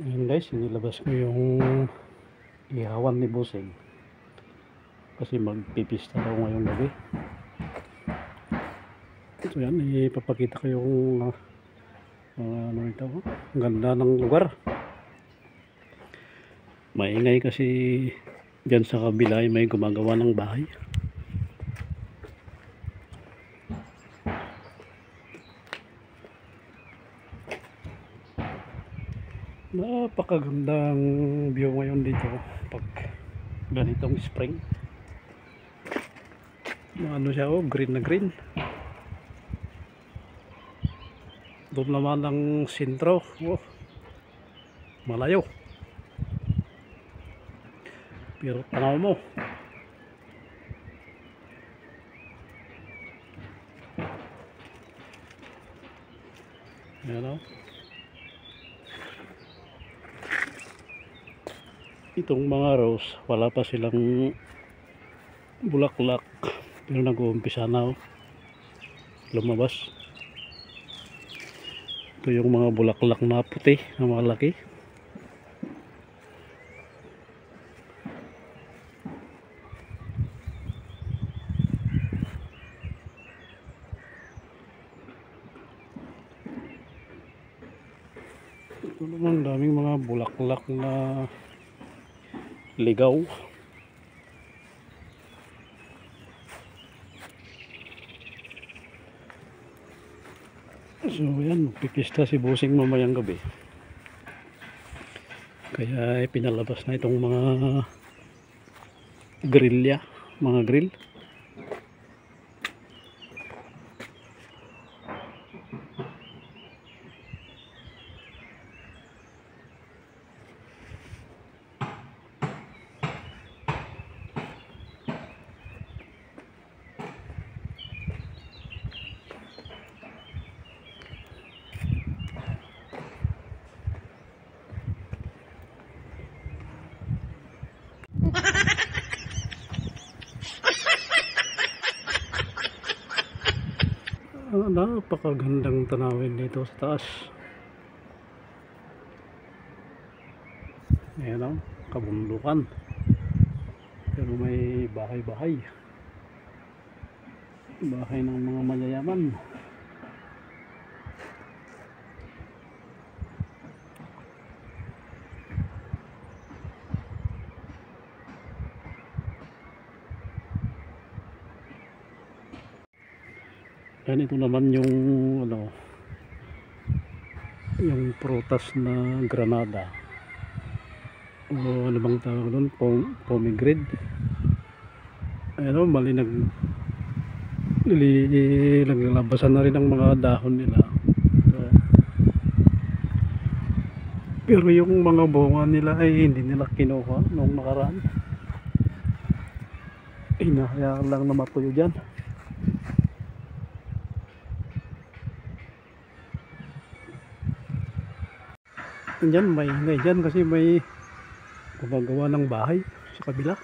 Ayun guys, inilabas ko yung ihawan ni Busing kasi magpipista daw ngayong gabi. So yan, ipapakita ko yung ano ito, ganda ng lugar. Maingay kasi dyan sa kabila ay may gumagawa ng bahay. Napakagandang view ngayon dito pag ganitong spring. Ano siya, oh, green na green. Doon naman ang sentro, oh, malayo. Pero tanaw mo, yan, oh. Itong mga rose, wala pa silang bulaklak, pero nag-uumpisa na, oh, lumabas. Ito yung mga bulaklak na puti na malaki. Ito naman, daming mga bulaklak na ligaw. So yan, magpipista si Busing mamayang gabi. Kaya pinalabas na itong mga grilya, mga grill. Napakagandang tanawin dito sa taas. Ayan, oh, kabundukan. Pero may bahay-bahay. Bahay ng mga mayayaman. Yan, ito naman yung ano, yung prutas na granada, o ano bang tawag doon, pomegranate. Ayun, mali naglalabasan na rin ang mga dahon nila. So, pero yung mga bunga nila ay hindi nila kinuha noong nakaraan. Hinahayaan lang na matuyo dyan. Diyan may ingay dyan kasi may gumagawa ng bahay sa kabila.